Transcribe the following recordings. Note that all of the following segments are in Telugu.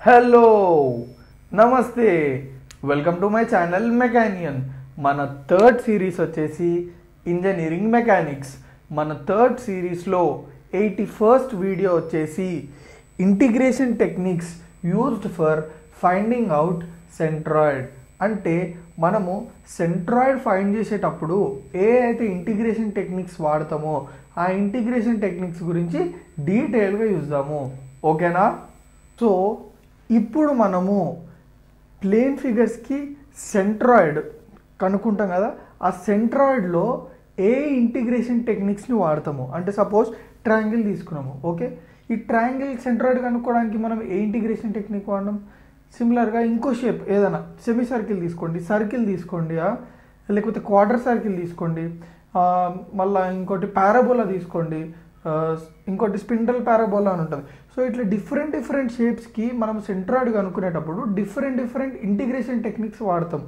హలో నమస్తే వెల్కమ్ టు మై ఛానల్ మెకానియన్. మన థర్డ్ సిరీస్ వచ్చేసి ఇంజనీరింగ్ మెకానిక్స్. మన థర్డ్ సిరీస్లో 81st వీడియో వచ్చేసి integration techniques used for finding out centroid. అంటే మనము సెంట్రాయిడ్ ఫైండ్ చేసేటప్పుడు ఏ అయితే ఇంటిగ్రేషన్ టెక్నిక్స్ వాడతామో ఆ ఇంటిగ్రేషన్ టెక్నిక్స్ గురించి డీటెయిల్గా చూద్దాము. ఓకేనా? సో ఇప్పుడు మనము ప్లేన్ ఫిగర్స్కి సెంట్రాయిడ్ కనుక్కుంటాం కదా, ఆ సెంట్రాయిడ్లో ఏ ఇంటిగ్రేషన్ టెక్నిక్స్ని వాడతాము. అంటే సపోజ్ ట్రయాంగిల్ తీసుకున్నాము. ఓకే, ఈ ట్రయాంగిల్ సెంట్రాయిడ్ కనుక్కోవడానికి మనం ఏ ఇంటిగ్రేషన్ టెక్నిక్ వాడడం? సిమిలర్గా ఇంకో షేప్ ఏదైనా సెమీ సర్కిల్ తీసుకోండి, సర్కిల్ తీసుకోండి, లేకపోతే క్వార్టర్ సర్కిల్ తీసుకోండి, మళ్ళీ ఇంకోటి పారాబోలా తీసుకోండి, ఇంకోటి స్పిండల్ పారాబోలా అని ఉంటుంది. సో ఇట్లా డిఫరెంట్ షేప్స్కి మనం సెంట్రాయిడ్ కనుక్కునేటప్పుడు డిఫరెంట్ ఇంటిగ్రేషన్ టెక్నిక్స్ వాడతాం.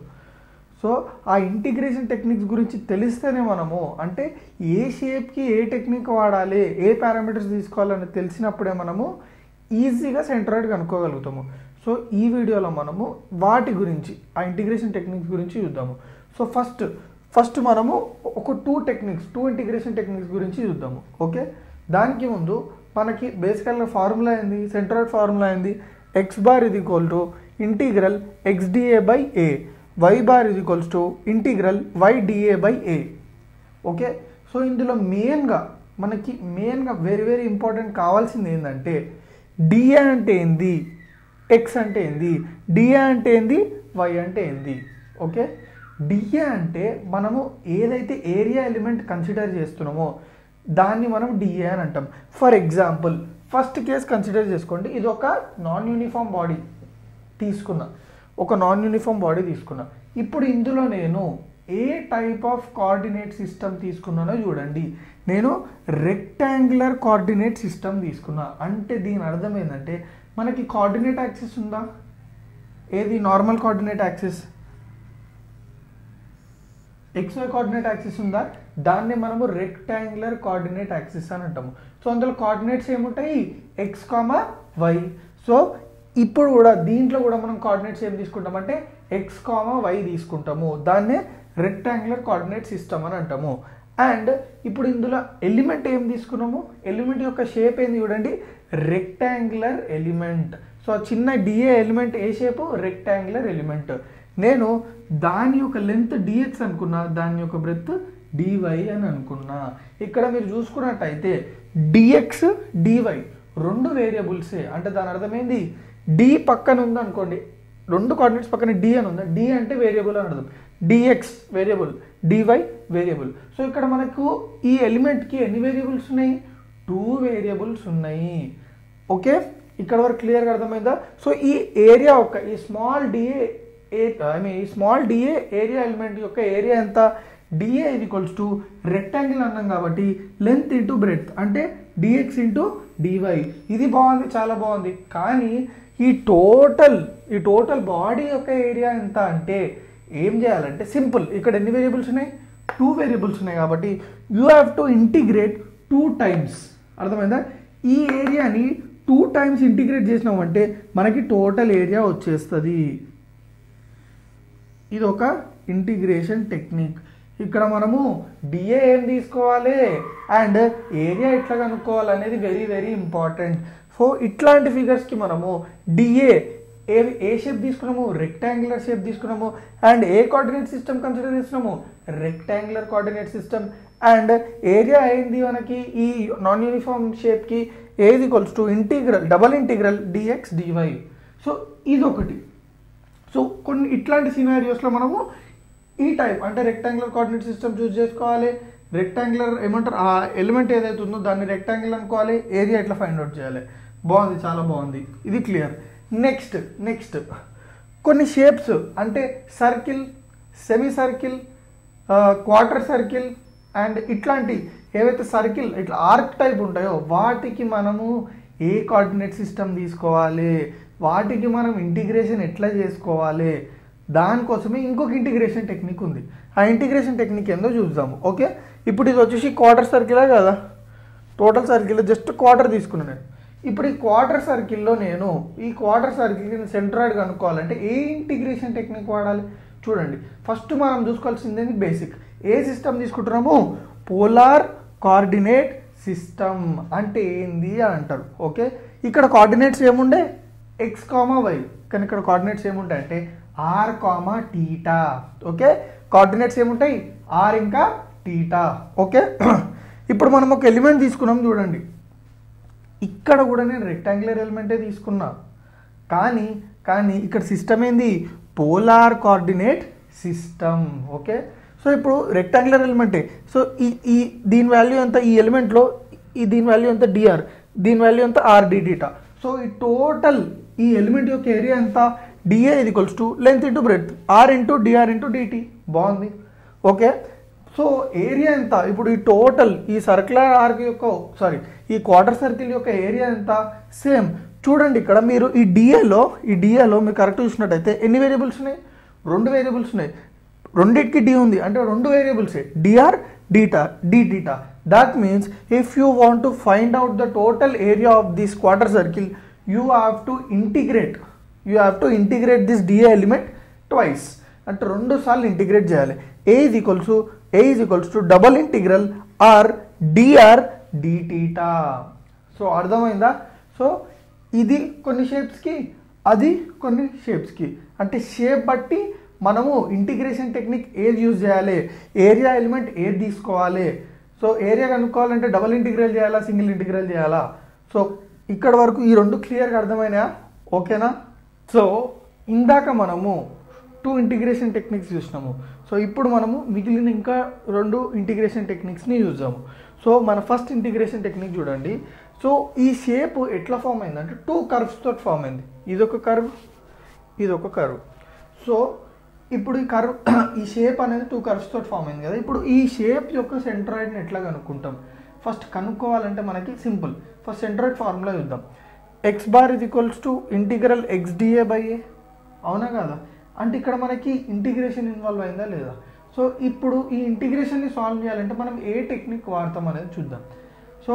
సో ఆ ఇంటిగ్రేషన్ టెక్నిక్స్ గురించి తెలిస్తేనే మనము అంటే ఏ షేప్కి ఏ టెక్నిక్ వాడాలి, ఏ పారామీటర్స్ తీసుకోవాలని తెలిసినప్పుడే మనము ఈజీగా సెంట్రాయిడ్ కనుక్కోగలుగుతాము. సో ఈ వీడియోలో మనము వాటి గురించి ఆ ఇంటిగ్రేషన్ టెక్నిక్స్ గురించి చూద్దాము. సో ఫస్ట్ మనము ఒక టూ ఇంటిగ్రేషన్ టెక్నిక్స్ గురించి చూద్దాము. ఓకే, దానికి ముందు మనకి బేసికల్గా ఫార్ములా ఏంది? సెంట్రాయిడ్ ఫార్ములా ఏంది? ఎక్స్ బార్ ఇది equal to integral XdA by A, Y bar ఇది equals to integral YdA by A. Okay, so ఇందులో మనకి వెరీ ఇంపార్టెంట్ కావాల్సింది ఏంటంటే డిఏ అంటే ఏంది, ఎక్స్ అంటే ఏంది, డిఏ అంటే ఏంది, వై అంటే ఏంది. ఓకే, డిఏ అంటే మనము ఏదైతే ఏరియా ఎలిమెంట్ కన్సిడర్ చేస్తున్నామో దాన్ని మనం డిఏ అని అంటాం. For example first case consider చేసుకోండి. ఇది ఒక నాన్ యూనిఫామ్ బాడీ తీసుకున్నా. ఇప్పుడు ఇందులో నేను ఏ టైప్ ఆఫ్ కోఆర్డినేట్ సిస్టమ్ తీసుకున్నానో చూడండి. నేను రెక్టాంగులర్ కోఆర్డినేట్ సిస్టమ్ తీసుకున్నా. అంటే దీని అర్థం ఏంటంటే మనకి కోఆర్డినేట్ యాక్సిస్ ఉందా? ఏది normal coordinate axis, XY coordinate axis ఉందా? దాన్ని మనము రెక్టాంగులర్ కోఆర్డినేట్ యాక్సిస్ అని అంటాము. సో అందులో కోఆర్డినేట్స్ ఏముంటాయి? X, Y. సో ఇప్పుడు కూడా దీంట్లో కూడా మనం కోఆర్డినేట్స్ ఏం తీసుకుంటామంటే X, Y తీసుకుంటాము. దాన్నే రెక్టాంగులర్ కోఆర్డినేట్ సిస్టమ్ అని అంటాము. అండ్ ఇప్పుడు ఇందులో ఎలిమెంట్ ఏం తీసుకున్నాము? ఎలిమెంట్ యొక్క షేప్ ఏంది చూడండి, రెక్టాంగులర్ ఎలిమెంట్. సో చిన్న డిఏ ఎలిమెంట్ ఏ షేపు? Rectangular element. నేను దాని యొక్క లెంత్ dx అనుకున్నా, దాని యొక్క బ్రెత్ dy అని అనుకున్నా. ఇక్కడ మీరు చూసుకున్నట్టయితే dx dy రెండు వేరియబుల్సే. అంటే దాని అర్థమైంది d పక్కన ఉంది అనుకోండి, రెండు కోఆర్డినేట్స్ పక్కన d అని ఉందా, d అంటే వేరియబుల్ అని అర్థం, dx variable, dy variable. So ఇక్కడ మనకు ఈ ఎలిమెంట్కి ఎన్ని వేరియబుల్స్ ఉన్నాయి? 2 వేరియబుల్స్ ఉన్నాయి. ఓకే, ఇక్కడ వరకు క్లియర్గా అర్థమైందా? సో ఈ ఏరియా ఈ స్మాల్ డిఏ ఏరియా ఎలిమెంట్ యొక్క ఏరియా ఎంత? డిఏ ఇది ఈక్వల్స్ టు రెక్టాంగిల్ అన్నాం కాబట్టి లెంత్ ఇంటూ బ్రెడ్త్ అంటే dx ఇంటూ dy. ఇది బాగుంది, చాలా బాగుంది. కానీ ఈ టోటల్ బాడీ యొక్క ఏరియా ఎంత అంటే ఏం చేయాలంటే సింపుల్. ఇక్కడ ఎన్ని వేరియబుల్స్ ఉన్నాయి? 2 వేరియబుల్స్ ఉన్నాయి కాబట్టి you have to integrate 2 times. అర్థమైందా? ఈ ఏరియాని 2 టైమ్స్ ఇంటిగ్రేట్ చేసినామంటే మనకి టోటల్ ఏరియా వచ్చేస్తుంది. ఇది ఒక ఇంటిగ్రేషన్ టెక్నిక్. ఇక్కడ మనము డిఏ ఏం తీసుకోవాలి అండ్ ఏరియా ఎట్లా కనుక్కోవాలి అనేది వెరీ ఇంపార్టెంట్. సో ఇట్లాంటి ఫిగర్స్కి మనము డిఏ ఏ షేప్ తీసుకున్నాము? రెక్టాంగులర్ షేప్ తీసుకున్నాము. అండ్ ఏ కోఆర్డినేట్ సిస్టమ్ కన్సిడర్ చేస్తున్నాము? Rectangular coordinate system. And area అయింది మనకి ఈ నాన్ యూనిఫామ్ షేప్కి ఏది equals to double integral dx dy. So ఇదొకటి. సో కొన్ని ఇట్లాంటి సినారియోస్లో మనము ఈ టైప్ అంటే రెక్టాంగులర్ కోఆర్డినేట్ సిస్టమ్ చూస్ చేసుకోవాలి. రెక్టాంగులర్ ఏమంటారు, ఆ ఎలిమెంట్ ఏదైతే ఉందో దాన్ని రెక్టాంగిల్ అనుకోవాలి. ఏరియా ఎట్లా ఫైండ్ అవుట్ చేయాలి. బాగుంది, చాలా బాగుంది, ఇది క్లియర్. నెక్స్ట్ కొన్ని షేప్స్ అంటే circle, semi circle, quarter circle and ఇట్లాంటి ఏవైతే సర్కిల్ ఇట్లా ఆర్క్ టైప్ ఉంటాయో వాటికి మనము ఏ కోఆర్డినేట్ సిస్టమ్ తీసుకోవాలి, వాటికి మనం ఇంటిగ్రేషన్ ఎట్లా చేసుకోవాలి, దానికోసమే ఇంకొక ఇంటిగ్రేషన్ టెక్నిక్ ఉంది. ఆ ఇంటిగ్రేషన్ టెక్నిక్ ఏందో చూద్దాము. ఓకే, ఇప్పుడు ఇది వచ్చేసి క్వార్టర్ సర్కిలే కదా, టోటల్ సర్కిల్ జస్ట్ క్వార్టర్ తీసుకున్నాను నేను. ఇప్పుడు ఈ క్వార్టర్ సర్కిల్లో నేను ఈ క్వార్టర్ సర్కిల్కి సెంట్రాయిడ్ కనుక్కోవాలంటే ఏ ఇంటిగ్రేషన్ టెక్నిక్ వాడాలి చూడండి. ఫస్ట్ మనం చూసుకోవాల్సింది బేసిక్. ఏ సిస్టమ్ తీసుకుంటున్నాము? Polar coordinate system. అంటే ఏంది అని అంటారు. ఓకే, ఇక్కడ కోఆర్డినేట్స్ ఏముండే? X comma Y. కానీ ఇక్కడ కోఆర్డినేట్స్ ఏముంటాయి అంటే R comma theta. Okay, coordinates ఏముంటాయి? ఆర్ ఇంకా టీటా. ఓకే, ఇప్పుడు మనం ఒక ఎలిమెంట్ తీసుకున్నాం చూడండి. ఇక్కడ కూడా నేను రెక్టాంగులర్ ఎలిమెంటే తీసుకున్నా, కానీ ఇక్కడ సిస్టమ్ ఏంది? Polar coordinate system. Okay, so ఇప్పుడు రెక్టాంగులర్ ఎలిమెంటే. సో ఈ దీని వాల్యూ ఎంత? ఈ ఎలిమెంట్లో దీని వాల్యూ ఎంత? డిఆర్. దీని వాల్యూ ఎంత? R D theta. సో ఈ టోటల్ ఈ ఎలిమెంట్ యొక్క ఏరియా ఎంత? డిఏ ఇది equals to length into breadth, R into D R into D T. బాగుంది. ఓకే, సో ఏరియా ఎంత? ఇప్పుడు ఈ టోటల్ ఈ సర్క్యులర్ ఆర్క్ యొక్క ఈ క్వార్టర్ సర్కిల్ యొక్క ఏరియా ఎంత? సేమ్. చూడండి ఇక్కడ మీరు ఈ డిఏలో మీరు కరెక్ట్ చూసినట్టయితే ఎన్ని వేరియబుల్స్ ఉన్నాయి? 2 వేరియబుల్స్ ఉన్నాయి. రెండింటికి డి ఉంది అంటే 2 వేరియబుల్సే, D R D theta. That means if you want to find out the total area of this quarter circle you have to integrate this D A element twice. అంటే 2 సార్లు ఇంటిగ్రేట్ చేయాలి. A is equals to double integral R D R D theta. So అర్థమైందా? సో ఇది కొన్ని షేప్స్కి, అది కొన్ని షేప్స్కి. అంటే షేప్ బట్టి మనము ఇంటిగ్రేషన్ టెక్నిక్ ఏది యూజ్ చేయాలి, ఏరియా ఎలిమెంట్ ఏది తీసుకోవాలి. సో ఏరియా కనుక్కోవాలంటే డబల్ ఇంటిగ్రల్ చేయాలా, సింగిల్ ఇంటిగ్రల్ చేయాలా? సో ఇక్కడ వరకు ఈ 2 క్లియర్గా అర్థమైనాయా? ఓకేనా? సో ఇందాక మనము 2 ఇంటిగ్రేషన్ టెక్నిక్స్ చూసినాము. సో ఇప్పుడు మనము మిగిలిన ఇంకా 2 ఇంటిగ్రేషన్ టెక్నిక్స్ని యూజ్ చేద్దాము. సో మన ఫస్ట్ ఇంటిగ్రేషన్ టెక్నిక్ చూడండి. సో ఈ షేప్ ఎట్లా ఫామ్ అయిందంటే 2 కర్వ్స్ తోటి ఫామ్ అయింది. ఇదొక కర్వ్. సో ఇప్పుడు ఈ షేప్ అనేది 2 కర్వ్స్ తోటి ఫామ్ అయింది కదా. ఇప్పుడు ఈ షేప్ యొక్క సెంట్రాయిడ్ని ఎట్లా కనుక్కుంటాం? ఫస్ట్ కనుక్కోవాలంటే మనకి సింపుల్. ఫస్ట్ సెంట్రాయిడ్ ఫార్ములా చూద్దాం. X bar is equals to integral X D A by A. అవునా కదా? అంటే ఇక్కడ మనకి ఇంటిగ్రేషన్ ఇన్వాల్వ్ అయిందా లేదా? సో ఇప్పుడు ఈ ఇంటిగ్రేషన్ని సాల్వ్ చేయాలంటే మనం ఏ టెక్నిక్ వాడతాం అనేది చూద్దాం. సో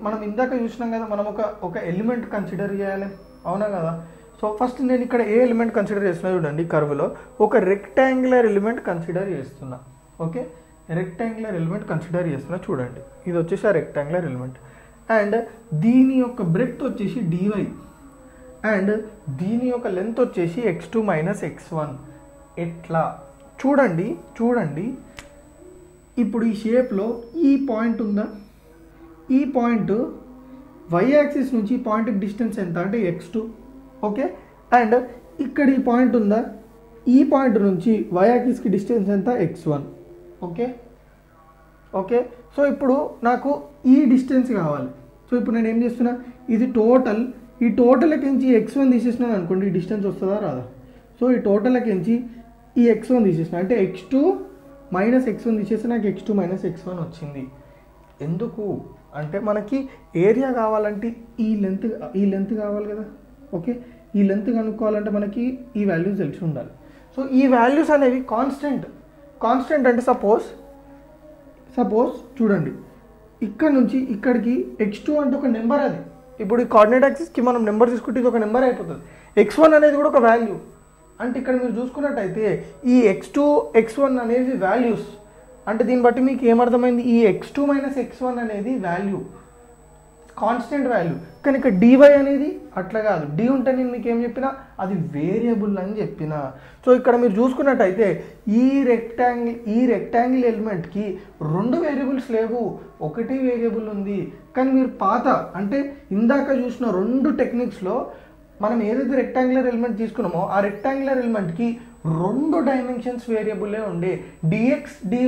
మనం ఇందాక చూసినాం కదా, మనం ఒక ఎలిమెంట్ కన్సిడర్ చేయాలి. అవునా కదా? సో ఫస్ట్ నేను ఇక్కడ ఏ ఎలిమెంట్ కన్సిడర్ చేస్తున్నా చూడండి. కర్వ్లో ఒక రెక్టాంగులర్ ఎలిమెంట్ కన్సిడర్ చేస్తున్నా. ఓకే, రెక్టాంగులర్ ఎలిమెంట్ కన్సిడర్ చేస్తున్నా చూడండి. ఇది వచ్చేసి ఆ రెక్టాంగులర్ ఎలిమెంట్ అండ్ దీని యొక్క బ్రెడ్త్ వచ్చేసి dy అండ్ దీని యొక్క లెంత్ వచ్చేసి x2 మైనస్ x1. ఎట్లా చూడండి. ఇప్పుడు ఈ షేప్లో ఈ పాయింట్ ఉందా? ఈ పాయింట్ y యాక్సిస్ నుంచి ఈ పాయింట్కి డిస్టెన్స్ ఎంత అంటే x2. ఓకే, అండ్ ఇక్కడ ఈ పాయింట్ ఉందా? ఈ పాయింట్ నుంచి y యాక్సిస్కి డిస్టెన్స్ ఎంత? x1. ఓకే, సో ఇప్పుడు నాకు ఈ డిస్టెన్స్ కావాలి. సో ఇప్పుడు నేను ఏం చేస్తున్నా? ఇది టోటల్. ఈ టోటల్కించి x1 తీసేసినాను అనుకోండి, ఈ డిస్టెన్స్ వస్తుందా రాదా? సో ఈ టోటల్కించి ఈ x1 తీసేసిన అంటే x2 మైనస్ x1 తీసేస్తే నాకు x2 మైనస్ x1 వచ్చింది. ఎందుకు అంటే మనకి ఏరియా కావాలంటే ఈ లెంత్ కావాలి కదా. ఓకే, ఈ లెంత్ కనుక్కోవాలంటే మనకి ఈ వాల్యూస్ తెలిసి ఉండాలి. సో ఈ వాల్యూస్ అనేవి కాన్స్టెంట్ అంటే సపోజ్ చూడండి, ఇక్కడ నుంచి ఇక్కడికి x2 అంటే ఒక నెంబర్. అది ఇప్పుడు ఈ కోఆర్డినేట్ యాక్సిస్కి మనం నెంబర్ తీసుకుంటే ఇది ఒక నెంబర్ అయిపోతుంది. x1 అనేది కూడా ఒక వాల్యూ. అంటే ఇక్కడ మీరు చూసుకున్నట్టయితే ఈ x2 x1 అనేది వాల్యూస్. అంటే దీన్ని బట్టి మీకు ఏమర్థమైంది? ఈ x2 మైనస్ x1 అనేది వాల్యూ, కాన్స్టెంట్ వాల్యూ. కానీ ఇక్కడ dy అనేది అట్లా కాదు. డి ఉంటే నేను మీకు ఏం చెప్పినా అది వేరియబుల్ అని చెప్పిన. సో ఇక్కడ మీరు చూసుకున్నట్టయితే ఈ రెక్టాంగిల్ ఎలిమెంట్కి 2 వేరియబుల్స్ లేవు, ఒకటే వేరియబుల్ ఉంది. కానీ మీరు అంటే ఇందాక చూసిన 2 టెక్నిక్స్లో మనం ఏదైతే రెక్టాంగులర్ ఎలిమెంట్ తీసుకున్నామో ఆ రెక్టాంగులర్ ఎలిమెంట్కి 2 డైమెన్షన్స్ వేరియబుల్లే ఉండే. dx dy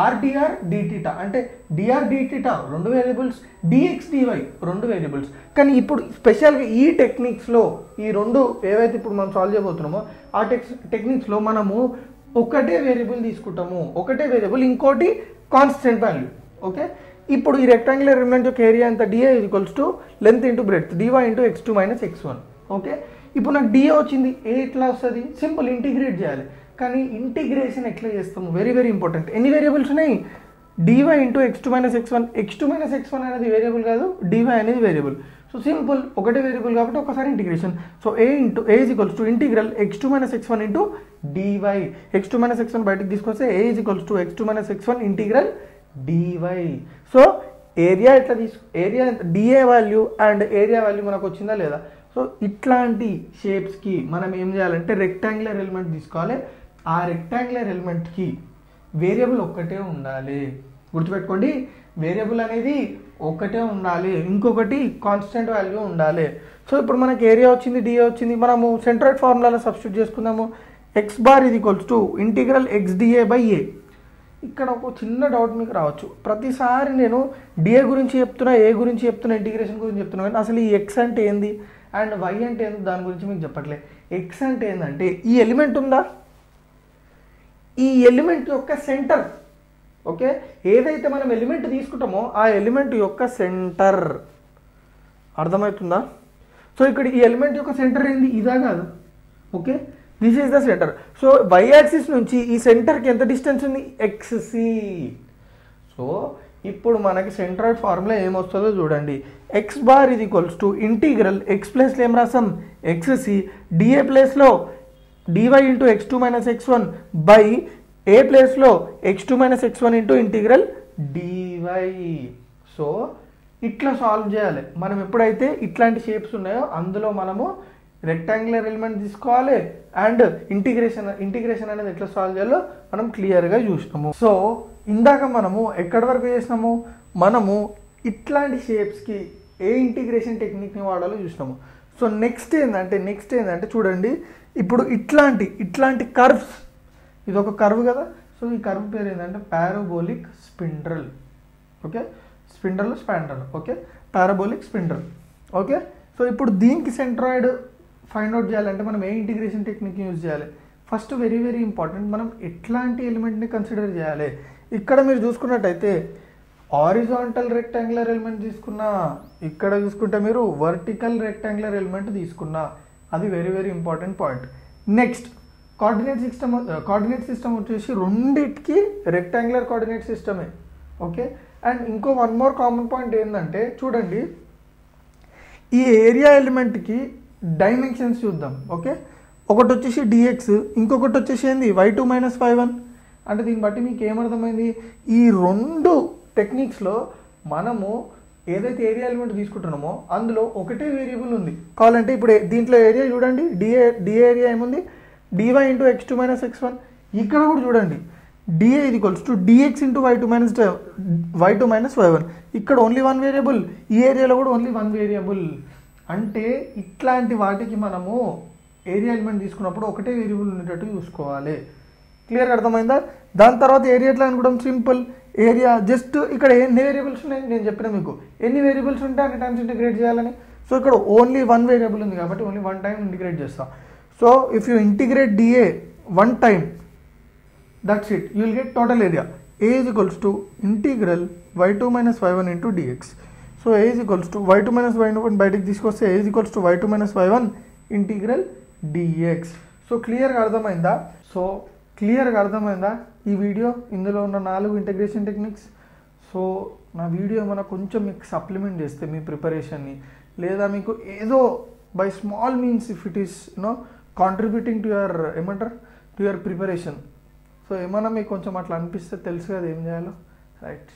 rdr dθ అంటే dr dθ 2 variables, dx dy 2 variables. కానీ ఇప్పుడు స్పెషల్గా ఈ టెక్నిక్స్లో ఈ 2 ఏవైతే ఇప్పుడు మనం సాల్వ్ చేయబోతున్నామో ఆ టెక్నిక్స్లో మనము ఒకటే వేరియబుల్ తీసుకుంటాము. ఒకటే వేరియబుల్, ఇంకోటి కాన్స్టెంట్ వాల్యూ. ఓకే, ఇప్పుడు ఈ రెక్టాంగులర్ ఎలిమెంట్ యొక్క ఏరియా ఎంత? dA equals to length into breadth dy into x2 minus x1. Okay, ఇప్పుడు నాకు dA వచ్చింది. ఏ ఎట్లా వస్తుంది? సింపుల్, ఇంటిగ్రేట్ చేయాలి. కానీ ఇంటిగ్రేషన్ ఎట్లా చేస్తాము? Very very important. ఎన్ని వేరియబుల్స్ ఉన్నాయి? dy into x2 minus x1. x2 minus x1 అనేది వేరియబుల్ కాదు, dy అనేది వేరియబుల్. సో సింపుల్, ఒకటే వేరియబుల్ కాబట్టి ఒకసారి integration. So A is equals to integral x2 minus x1 into dy. x2 minus x1 బయటకు తీసుకొస్తే A is equals to x2 minus x1 integral dy. So area ఎట్లా area D A value and area value మనకు వచ్చిందా లేదా. సో ఇట్లాంటి షేప్స్కి మనం ఏం చేయాలంటే రెక్టాంగులర్ ఎలిమెంట్ తీసుకోవాలి. ఆ రెక్టాంగులర్ ఎలిమెంట్కి వేరియబుల్ ఒక్కటే ఉండాలి. గుర్తుపెట్టుకోండి, వేరియబుల్ అనేది ఒకటే ఉండాలి, ఇంకొకటి కాన్స్టెంట్ వాల్యూ ఉండాలి. సో ఇప్పుడు మనకి ఏరియా వచ్చింది, డిఏ వచ్చింది, మనము సెంట్రాయిడ్ ఫార్ములాలో సబ్స్టిట్యూట్ చేసుకుందాము. ఎక్స్ బార్ ఇది equals to integral XdA by A. ఇక్కడ ఒక చిన్న డౌట్ మీకు రావచ్చు, ప్రతిసారి నేను డిఏ గురించి చెప్తున్నా, ఏ గురించి చెప్తున్నా, ఇంటిగ్రేషన్ గురించి చెప్తున్నా, కానీ అసలు ఈ ఎక్స్ అంటే ఏంది అండ్ వై అంటే ఏంది దాని గురించి మీకు చెప్పట్లే. ఎక్స్ అంటే ఏంటంటే ఈ ఎలిమెంట్ ఉందా, ఈ ఎలిమెంట్ యొక్క సెంటర్. ఓకే, ఏదైతే మనం ఎలిమెంట్ తీసుకుంటామో ఆ ఎలిమెంట్ యొక్క సెంటర్. అర్థమవుతుందా. సో ఇక్కడ ఈ ఎలిమెంట్ యొక్క సెంటర్ ఏంది, ఇదా కాదు. Okay, this is the centre. So Y axis నుంచి ఈ సెంటర్కి ఎంత డిస్టెన్స్ ఉంది, XC. సో ఇప్పుడు మనకి సెంట్రాయిడ్ ఫార్ములా ఏమొస్తుందో చూడండి. ఎక్స్ బార్ ఇది ఈక్వల్స్ టు ఇంటిగ్రల్ ఎక్స్ ప్లేస్లో ఏం రాసాం XC, డిఏ ప్లేస్లో dy into x2 minus x1 by A ప్లేస్లో x2 minus x1 into integral dy. So ఇట్లా సాల్వ్ చేయాలి మనం. ఎప్పుడైతే ఇట్లాంటి షేప్స్ ఉన్నాయో అందులో మనము రెక్టాంగులర్ ఎలిమెంట్ తీసుకోవాలి అండ్ ఇంటిగ్రేషన్ అనేది ఎట్లా సాల్వ్ చేయాలో మనం క్లియర్గా చూసినాము. సో ఇందాక మనము ఎక్కడి వరకు చేసినాము, మనము ఇట్లాంటి షేప్స్కి ఏ ఇంటిగ్రేషన్ టెక్నిక్ని వాడాలో చూసినాము. సో నెక్స్ట్ ఏంటంటే చూడండి, ఇప్పుడు ఇట్లాంటి కర్వ్స్, ఇది ఒక కర్వ్ కదా. సో ఈ కర్వ్ పేరు ఏంటంటే parabolic spandrel. Okay, spandrel. Okay, parabolic spandrel. Okay, so ఇప్పుడు దీనికి సెంట్రాయిడ్ ఫైండ్ అవుట్ చేయాలంటే మనం ఏ ఇంటిగ్రేషన్ టెక్నిక్ యూజ్ చేయాలి. ఫస్ట్ వెరీ వెరీ ఇంపార్టెంట్, మనం ఎట్లాంటి ఎలిమెంట్ని కన్సిడర్ చేయాలి. ఇక్కడ మీరు చూసుకున్నట్టయితే హారిజాంటల్ రెక్టాంగులర్ ఎలిమెంట్ తీసుకున్నా, ఇక్కడ చూసుకుంటే మీరు వర్టికల్ రెక్టాంగులర్ ఎలిమెంట్ తీసుకున్నా, అది very very important point. Next coordinate system వచ్చేసి రెండిటికి రెక్టాంగులర్ కోఆర్డినేట్ సిస్టమే. ఓకే, అండ్ ఇంకో వన్ మోర్ కామన్ పాయింట్ ఏంటంటే చూడండి, ఈ ఏరియా ఎలిమెంట్కి డైమెన్షన్స్ చూద్దాం. ఓకే, ఒకటి వచ్చేసి dx, ఇంకొకటి వచ్చేసి ఏంది y2 మైనస్ y1. అంటే దీన్ని బట్టి మీకు ఏమర్థమైంది, ఈ రెండు టెక్నిక్స్లో మనము ఏదైతే ఏరియా ఎలిమెంట్ తీసుకుంటున్నామో అందులో ఒకటే వేరియబుల్ ఉంది. కావాలంటే ఇప్పుడు దీంట్లో ఏరియా చూడండి, డిఏ ఏరియా ఏముంది, dy into x2 minus x1. ఇక్కడ కూడా చూడండి, డిఏ ఇది equals to dx into y2 minus y1. ఇక్కడ ఓన్లీ వన్ వేరియబుల్, ఈ ఏరియాలో కూడా ఓన్లీ వన్ వేరియబుల్. అంటే ఇట్లాంటి వాటికి మనము ఏరియా ఎలిమెంట్ తీసుకున్నప్పుడు ఒకటే వేరియబుల్ ఉండేటట్టు చూసుకోవాలి. క్లియర్గా అర్థమైందా. దాని తర్వాత ఏరియా ఎట్లా అనుకోవడం, సింపుల్. ఏరియా జస్ట్ ఇక్కడ ఎన్ని వేరియబుల్స్ ఉన్నాయి నేను చెప్పిన మీకు, ఎన్ని వేరియబుల్స్ ఉంటే అన్ని టైమ్స్ ఇంటిగ్రేట్ చేయాలని. సో ఇక్కడ ఓన్లీ వన్ వేరియబుల్ ఉంది కాబట్టి ఓన్లీ వన్ టైం ఇంటిగ్రేట్ చేస్తాం. So if you integrate D A one time, that's it, you will get total area. A is equals to integral y2 minus y1 into dx. So A is equals to y2 minus y1 బయటకు తీసుకొస్తే A is equals to y2 minus y1 integral dx. So క్లియర్గా అర్థమైందా ఈ వీడియో, ఇందులో ఉన్న 4 ఇంటిగ్రేషన్ టెక్నిక్స్. సో నా వీడియో ఏమైనా కొంచెం మీకు సప్లిమెంట్ చేస్తే మీ ప్రిపరేషన్ని, లేదా మీకు ఏదో by small means if it is contributing to your preparation. So ఏమైనా మీకు కొంచెం అట్లా అనిపిస్తే తెలుసు కదా ఏం చేయాలో, రైట్.